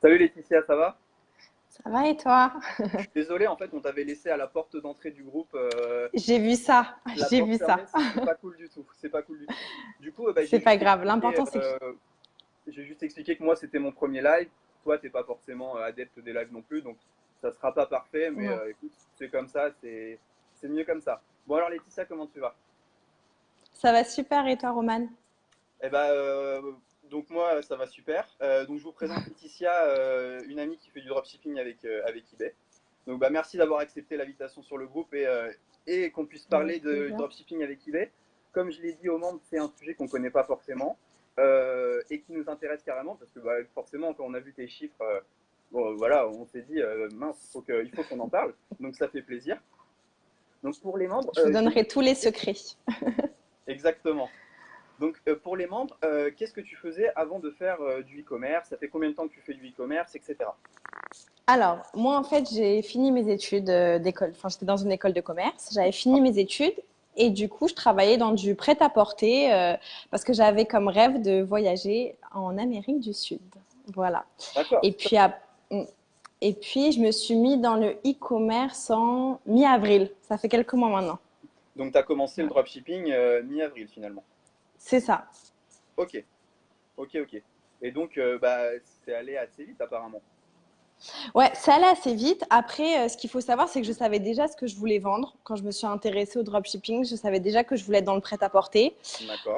Salut Laetitia, ça va? Ça va et toi? Je suis désolé, en fait, on t'avait laissé à la porte d'entrée du groupe, J'ai vu ça, la j'ai porte vu fermée, ça. c'est pas cool du tout. C'est pas cool du tout. Du coup, C'est pas grave, l'important c'est que… j'ai juste expliqué que moi c'était mon premier live. Toi, t'es pas forcément adepte des lives non plus, donc ça sera pas parfait, mais Non. écoute, c'est comme ça, c'est mieux comme ça. Bon alors Laetitia, comment tu vas? Ça va super et toi, Roman? Eh ben, donc moi ça va super. Donc je vous présente Laetitia, une amie qui fait du dropshipping avec eBay. Donc bah, merci d'avoir accepté l'invitation sur le groupe et qu'on puisse parler Avec de plaisir. dropshipping avec eBay. Comme je l'ai dit aux membres, c'est un sujet qu'on ne connaît pas forcément et qui nous intéresse carrément parce que bah, forcément quand on a vu tes chiffres, bon, voilà, on s'est dit mince, il faut qu'on en parle. Donc ça fait plaisir. Donc pour les membres, Je vous j'ai donnerai tous les secrets. exactement. Donc pour les membres, qu'est-ce que tu faisais avant de faire du e-commerce? Ça fait combien de temps que tu fais du e-commerce, etc. Alors, moi en fait, j'ai fini mes études d'école. Enfin, j'étais dans une école de commerce. J'avais fini mes études et du coup, je travaillais dans du prêt-à-porter parce que j'avais comme rêve de voyager en Amérique du Sud. Voilà. D'accord. Et puis, et puis, je me suis mis dans le e-commerce en mi-avril. Ça fait quelques mois maintenant. Donc tu as commencé le Voilà. dropshipping mi-avril finalement. C'est ça. Ok, ok. Et donc bah, c'est allé assez vite apparemment. Ouais, ça allait assez vite. Après, ce qu'il faut savoir, c'est que je savais déjà ce que je voulais vendre. Quand je me suis intéressée au dropshipping, je savais déjà que je voulais être dans le prêt-à-porter. D'accord,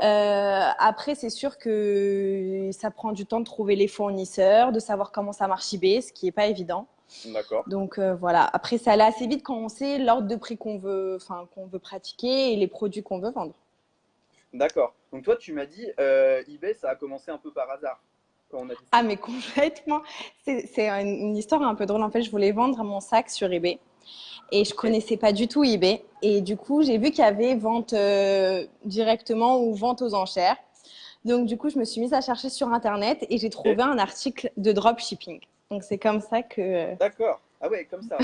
Après, c'est sûr que ça prend du temps de trouver les fournisseurs, de savoir comment ça marche eBay, ce qui n'est pas évident. d'accord, Donc voilà. Après, ça allait assez vite quand on sait l'ordre de prix qu'on veut pratiquer et les produits qu'on veut vendre. d'accord. Donc toi tu m'as dit eBay ça a commencé un peu par hasard quand on a Ah, décidé. mais complètement. C'est une histoire un peu drôle. En fait, je voulais vendre mon sac sur eBay. Et je Ok, connaissais pas du tout eBay. Et du coup, j'ai vu qu'il y avait vente directement ou vente aux enchères. Donc, du coup, je me suis mise à chercher sur Internet et j'ai ok, trouvé un article de dropshipping. Donc, c'est comme ça que… d'accord. Ah ouais, comme ça.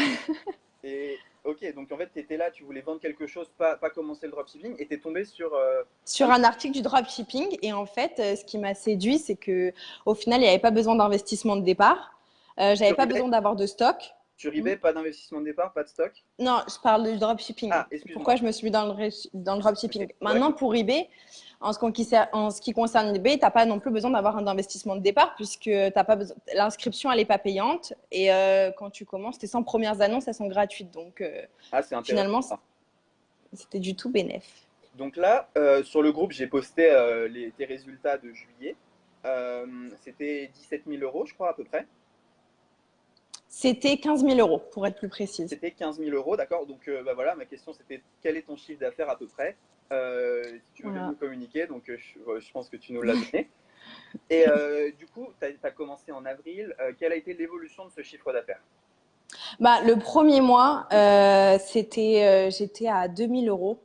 Et ok, donc en fait tu étais là, tu voulais vendre quelque chose, pas commencer le dropshipping et tu es tombé sur un. Sur un article du dropshipping. Et en fait, ce qui m'a séduit, c'est que au final, il n'y avait pas besoin d'investissement de départ. J'avais Sur pas eBay, besoin d'avoir de stock. sur Hmm. eBay, pas d'investissement de départ, pas de stock. Non, je parle du dropshipping. Ah, excuse-moi. Pourquoi je me suis mis dans le dropshipping? Ok, ouais, Maintenant, pour eBay, en ce qui concerne eBay, tu n'as pas non plus besoin d'avoir un investissement de départ puisque t'as pas besoin, l'inscription, elle n'est pas payante. Et quand tu commences, tes 100 premières annonces, elles sont gratuites. Donc, ah c'est intéressant finalement, ça. c'était du tout bénéf. Donc là, sur le groupe, j'ai posté tes résultats de juillet. C'était 17 000 euros, je crois, à peu près. C'était 15 000 euros, pour être plus précise. C'était 15 000 euros, d'accord. Donc bah voilà, ma question c'était quel est ton chiffre d'affaires à peu près. Si tu veux bien Voilà. nous communiquer, donc je pense que tu nous l'as donné. Et du coup, tu as commencé en avril. Quelle a été l'évolution de ce chiffre d'affaires? Bah, le premier mois, j'étais à 2000 euros,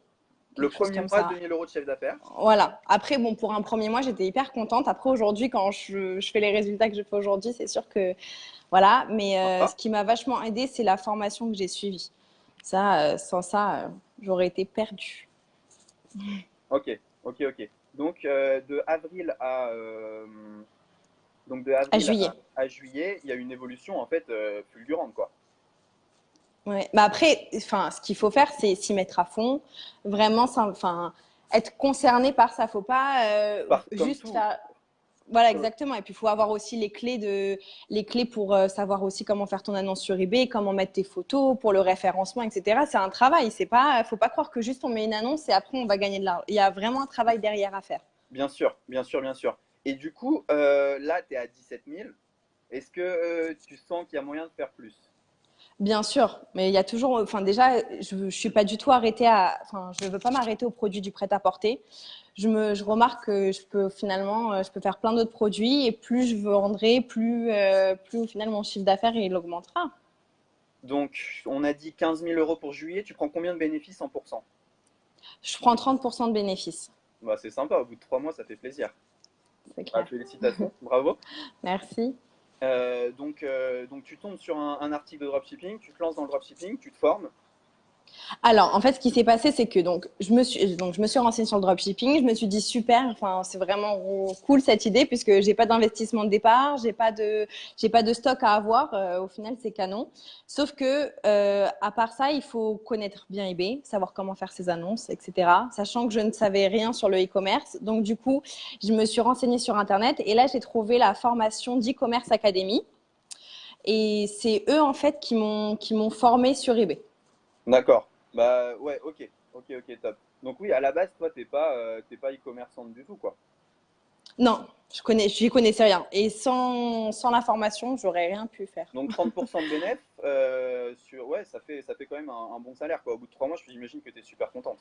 Le quelque chose premier comme mois, ça. 2 000 euros de chiffre d'affaires. Voilà. Après, bon, pour un premier mois, j'étais hyper contente. Après, aujourd'hui, quand je fais les résultats que je fais aujourd'hui, c'est sûr que voilà. Mais Sympa. ce qui m'a vachement aidée, c'est la formation que j'ai suivie. Ça, sans ça, j'aurais été perdue. Ok, ok. Donc de avril à À juillet. à juillet, il y a une évolution en fait fulgurante quoi. Ouais. Bah après, enfin, ce qu'il faut faire, c'est s'y mettre à fond, vraiment, enfin, être concerné par ça. Faut pas Comme juste tout. faire. Voilà, exactement. Et puis, il faut avoir aussi les clés pour savoir aussi comment faire ton annonce sur eBay, comment mettre tes photos pour le référencement, etc. C'est un travail. C'est pas, faut pas croire que juste on met une annonce et après on va gagner de l'argent. Il y a vraiment un travail derrière à faire. Bien sûr. Et du coup, là, tu es à 17 000. Est-ce que tu sens qu'il y a moyen de faire plus? Bien sûr, mais il y a toujours, enfin déjà, je suis pas du tout arrêtée à, enfin, je veux pas m'arrêter aux produits du prêt-à-porter. Je remarque que je peux finalement, je peux faire plein d'autres produits et plus je vendrai, plus au final mon chiffre d'affaires il augmentera. Donc, on a dit 15 000 euros pour juillet. Tu prends combien de bénéfices en pourcent? Je prends 30% de bénéfices. Bah, c'est sympa. Au bout de 3 mois, ça fait plaisir. C'est Ah, clair. félicitations. Bravo. Merci. Donc tu tombes sur un article de dropshipping, tu te lances dans le dropshipping, tu te formes. Alors, en fait, ce qui s'est passé, c'est que je me suis renseignée sur le dropshipping. Je me suis dit super, enfin, c'est vraiment cool cette idée puisque j'ai pas d'investissement de départ, j'ai pas de stock à avoir. Au final, c'est canon. Sauf que, à part ça, il faut connaître bien eBay, savoir comment faire ses annonces, etc. Sachant que je ne savais rien sur le e-commerce, donc du coup, je me suis renseignée sur Internet et là, j'ai trouvé la formation d'e-commerce academy. Et c'est eux en fait qui m'ont formé sur eBay. D'accord. Bah ouais, ok. Ok, ok, top. Donc oui, à la base, toi, t'es pas e-commerçante du tout, quoi. Non, j'y connaissais rien. Et sans la formation, j'aurais rien pu faire. Donc 30% de bénéf, ouais, ça fait quand même un bon salaire, quoi. Au bout de 3 mois, j'imagine que tu es super contente.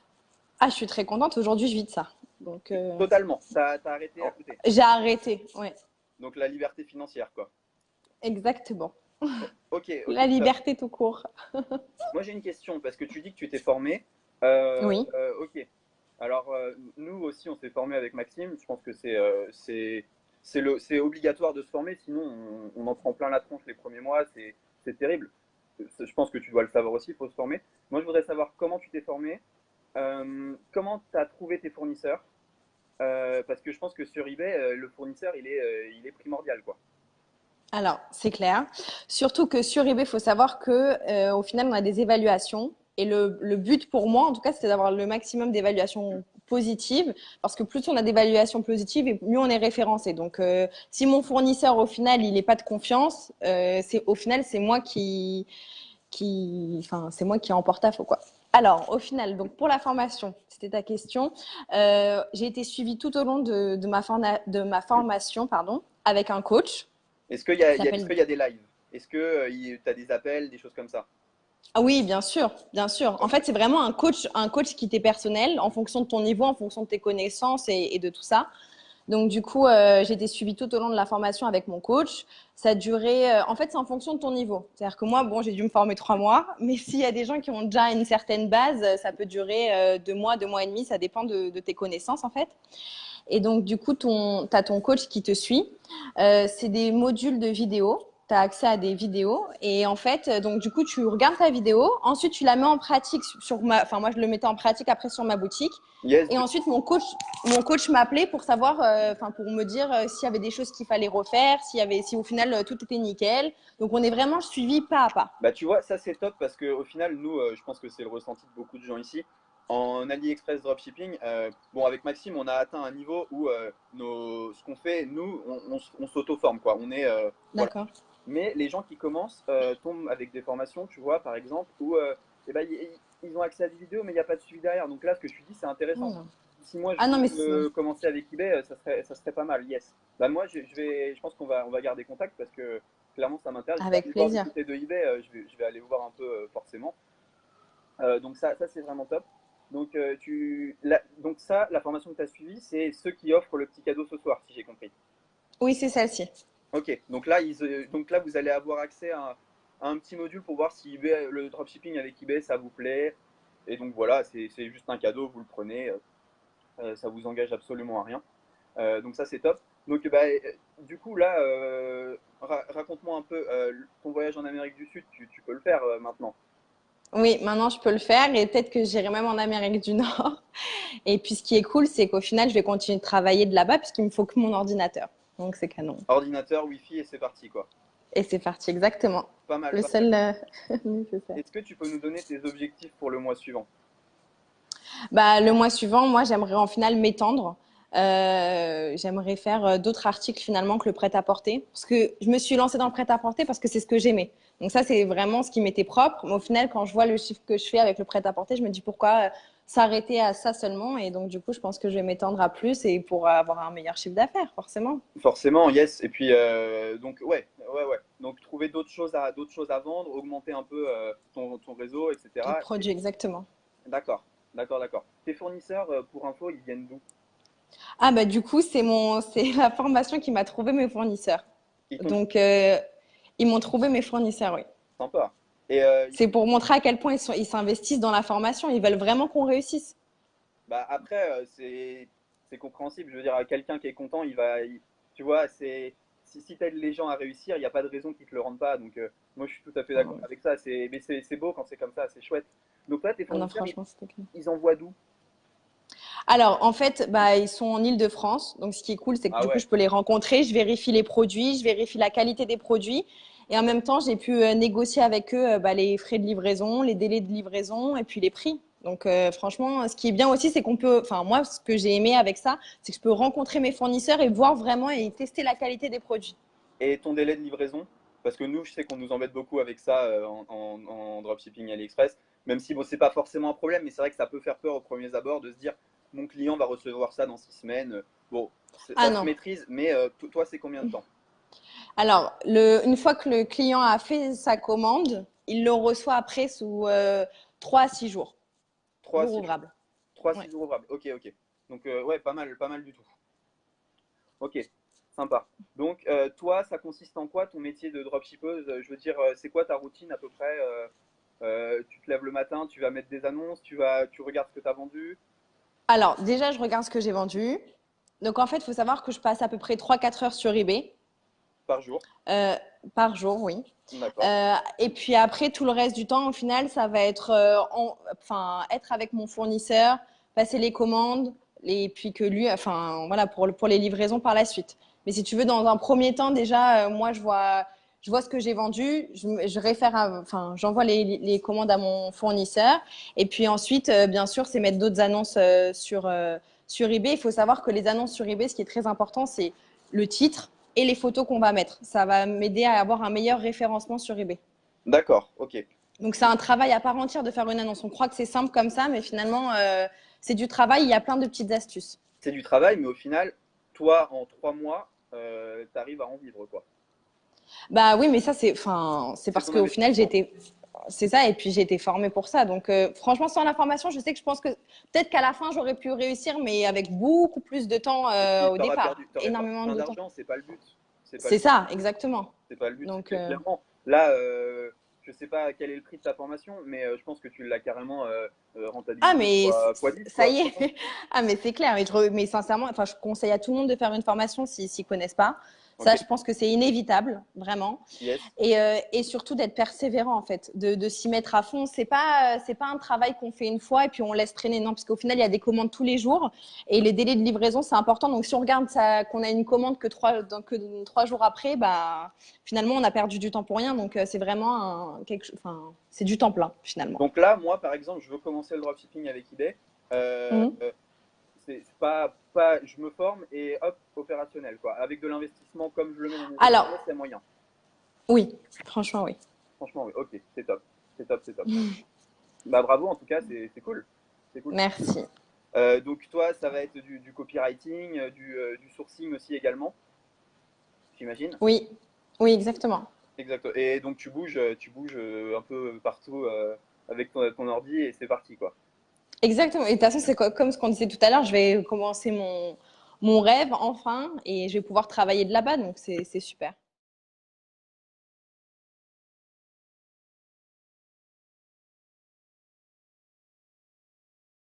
Ah, je suis très contente. Aujourd'hui, je vis de ça. Donc, Totalement. T'as arrêté à côté. j'ai arrêté. Ouais, Donc la liberté financière, quoi. exactement. Ok, La ok, top. liberté tout court. Moi, j'ai une question, parce que tu dis que tu t'es formé. Oui. Ok. Alors, nous aussi, on s'est formé avec Maxime. Je pense que c'est obligatoire de se former, sinon on en prend plein la tronche les premiers mois. C'est terrible. Je pense que tu dois le savoir aussi, il faut se former. Moi, je voudrais savoir comment tu t'es formé, comment tu as trouvé tes fournisseurs, parce que je pense que sur eBay, le fournisseur, il est primordial, quoi. Alors, c'est clair. Surtout que sur eBay, il faut savoir que au final, on a des évaluations. Et le but pour moi, en tout cas, c'est d'avoir le maximum d'évaluations positives. Parce que plus on a d'évaluations positives, et mieux on est référencé. Donc, si mon fournisseur, au final, il n'est pas de confiance, au final, enfin, c'est moi qui en porte-à-faux, quoi. Alors, au final, donc pour la formation, c'était ta question. J'ai été suivie tout au long de ma formation, pardon, avec un coach qui Est-ce s'appelle. qu'il y a des lives? Est-ce que tu as des appels, des choses comme ça? Ah oui, bien sûr, bien sûr. En Ok. fait, c'est vraiment un coach qui t'est personnel en fonction de ton niveau, en fonction de tes connaissances et de tout ça. Donc du coup, j'ai été suivie tout au long de la formation avec mon coach. Ça a duré, en fait, c'est en fonction de ton niveau. C'est-à-dire que moi, bon, j'ai dû me former 3 mois, mais s'il y a des gens qui ont déjà une certaine base, ça peut durer 2 mois, 2 mois et demi. Ça dépend de tes connaissances en fait. Et donc, du coup, tu as ton coach qui te suit. C'est des modules de vidéos. Tu as accès à des vidéos. Et en fait, donc, du coup, tu regardes ta vidéo. Ensuite, tu la mets en pratique enfin, moi, je le mettais en pratique après sur ma boutique. Yes, Et ensuite, mon coach m'appelait pour savoir, enfin, pour me dire s'il y avait des choses qu'il fallait refaire, si au final tout était nickel. Donc, on est vraiment suivi pas à pas. bah tu vois, ça c'est top parce qu'au final, nous, je pense que c'est le ressenti de beaucoup de gens ici. En AliExpress Dropshipping, bon, avec Maxime, on a atteint un niveau où ce qu'on fait, nous, on s'auto-forme, quoi. Voilà. D'accord. Mais les gens qui commencent tombent avec des formations, tu vois, par exemple, où eh ben, ils ont accès à des vidéos, mais il n'y a pas de suivi derrière. Donc là, ce que tu dis, c'est intéressant. Hmm. Si moi, je Ah non, mais veux commencer avec eBay, ça serait pas mal, yes. Bah, moi, je pense qu'on va garder contact parce que clairement, ça m'intéresse. Je vais avec aller voir du plaisir. côté de eBay, je vais aller voir un peu forcément. Donc ça c'est vraiment top. Donc, donc ça, la formation que tu as suivie, c'est ceux qui offrent le petit cadeau ce soir, si j'ai compris. Oui, c'est celle-ci. Ok, donc là, vous allez avoir accès à un petit module pour voir si le dropshipping avec eBay, ça vous plaît. Et donc voilà, c'est juste un cadeau, vous le prenez, ça vous engage absolument à rien. Donc ça, c'est top. Donc bah, du coup, là, raconte-moi un peu ton voyage en Amérique du Sud, tu peux le faire maintenant. Oui, maintenant je peux le faire et peut-être que j'irai même en Amérique du Nord. Et puis ce qui est cool, c'est qu'au final, je vais continuer de travailler de là-bas puisqu'il me faut que mon ordinateur. Donc c'est canon. Ordinateur, Wi-Fi et c'est parti, quoi. Et c'est parti, exactement. Pas mal, Le pas mal. seul nécessaire. Est-ce que tu peux nous donner tes objectifs pour le mois suivant? Bah, le mois suivant, moi, j'aimerais en final m'étendre. J'aimerais faire d'autres articles finalement que le prêt-à-porter. Parce que je me suis lancée dans le prêt-à-porter parce que c'est ce que j'aimais. Donc ça, c'est vraiment ce qui m'était propre. Mais au final, quand je vois le chiffre que je fais avec le prêt-à-porter, je me dis pourquoi s'arrêter à ça seulement. Et donc, du coup, je pense que je vais m'étendre à plus et pour avoir un meilleur chiffre d'affaires, forcément. Forcément, yes. Et puis, donc, ouais. Donc, trouver d'autres choses à vendre, augmenter un peu ton réseau, Le etc. produit, exactement. D'accord, d'accord. Tes fournisseurs, pour info, ils viennent d'où? Ah bah du coup, c'est la formation qui m'a trouvé mes fournisseurs. Ils t'ont Donc ils m'ont trouvé mes fournisseurs, oui. sympa. Et C'est pour montrer à quel point ils s'investissent dans la formation. Ils veulent vraiment qu'on réussisse. bah, après, c'est compréhensible. Je veux dire, quelqu'un qui est content, tu vois, si tu aides les gens à réussir, il n'y a pas de raison qu'ils te le rendent pas. Donc, moi, je suis tout à fait d'accord avec ça. Mais c'est beau quand c'est comme ça, c'est chouette. Donc là, tes Ah non, fournisseurs, franchement, c'était clair. ils envoient d'où? Alors, en fait, bah, ils sont en Île-de-France. Donc, ce qui est cool, c'est que Ah du coup, ouais, je peux les rencontrer. Je vérifie les produits, je vérifie la qualité des produits. Et en même temps, j'ai pu négocier avec eux bah, les frais de livraison, les délais de livraison et puis les prix. Donc, franchement, ce qui est bien aussi, c'est qu'on peut, enfin, moi, ce que j'ai aimé avec ça, c'est que je peux rencontrer mes fournisseurs et voir vraiment et tester la qualité des produits. et ton délai de livraison? Parce que nous, je sais qu'on nous embête beaucoup avec ça en dropshipping AliExpress, même si bon, c'est pas forcément un problème, mais c'est vrai que ça peut faire peur aux premiers abords de se dire mon client va recevoir ça dans 6 semaines. Bon, Ah ça se non. maîtrise, mais toi, c'est combien de temps? Alors, une fois que le client a fait sa commande, il le reçoit après sous 3 à 6 jours, 3 à jours 6 jours. ouvrables. 3 à Ouais. 6 jours ouvrables. Ok, ok. Donc, ouais, pas mal du tout. Ok, sympa. Donc, toi, ça consiste en quoi ton métier de dropshippeuse? Je veux dire, c'est quoi ta routine à peu près? Tu te lèves le matin, tu vas mettre des annonces, tu regardes ce que tu as vendu Alors, déjà, je regarde ce que j'ai vendu. Donc, en fait, il faut savoir que je passe à peu près 3 4 heures sur eBay par jour. euh, par jour, oui. D'accord. Et puis après, tout le reste du temps, au final, ça va être enfin, être avec mon fournisseur, passer les commandes, et puis que lui, enfin, voilà, pour les livraisons par la suite. Mais si tu veux, dans un premier temps, déjà, moi, je vois ce que j'ai vendu, je réfère enfin, j'envoie les commandes à mon fournisseur. Et puis ensuite, bien sûr, c'est mettre d'autres annonces sur eBay. Il faut savoir que les annonces sur eBay, ce qui est très important, c'est le titre et les photos qu'on va mettre. Ça va m'aider à avoir un meilleur référencement sur eBay. D'accord, ok. Donc, c'est un travail à part entière de faire une annonce. On croit que c'est simple comme ça, mais finalement, c'est du travail. Il y a plein de petites astuces. C'est du travail, mais au final, toi, en 3 mois, tu arrives à en vivre, quoi. Bah oui, mais ça, c'est C'est parce ton qu'au final, investissement. c'est ça, et puis j'ai été formée pour ça. Donc, franchement, sans la formation, je pense que peut-être qu'à la fin, j'aurais pu réussir, mais avec beaucoup plus de temps Et puis, au départ. t'aurais perdu Énormément plein de temps. d'argent, c'est pas le but. C'est pas le C'est but. ça, exactement. C'est pas le but. Donc, Clairement, là, je sais pas quel est le prix de ta formation, mais je pense que tu l'as carrément ah, rentabilisé mais fois 10, ça quoi. y est. Ah, mais c'est clair. Mais sincèrement, enfin, je conseille à tout le monde de faire une formation s'ils s'y connaissent pas. Ok, Ça, je pense que c'est inévitable, vraiment. yes. Et surtout d'être persévérant, en fait, de s'y mettre à fond. C'est pas un travail qu'on fait une fois et puis on laisse traîner. Non, parce qu'au final, il y a des commandes tous les jours et les délais de livraison, c'est important. Donc, si on regarde ça, qu'on a une commande que 3 jours après, bah, finalement, on a perdu du temps pour rien. Donc, c'est vraiment enfin, c'est du temps plein, finalement. Donc là, moi, par exemple, je veux commencer le dropshipping avec eBay. Euh, Mhm. c'est je me forme et hop, opérationnel, quoi. Avec de l'investissement comme je le mets dans mes autres Alors, business, il y a moyen. oui, franchement, oui. Franchement, oui. Ok, c'est top. C'est top, c'est top. Bah bravo, en tout cas, c'est cool. C'est cool. Merci. Donc toi, ça va être du copywriting, du sourcing aussi également, j'imagine. Oui, oui, exactement. Exact. Et donc tu bouges un peu partout avec ton ordi et c'est parti, quoi. Exactement. Et de toute façon, c'est comme ce qu'on disait tout à l'heure, je vais commencer mon rêve enfin et je vais pouvoir travailler de là-bas, donc c'est super.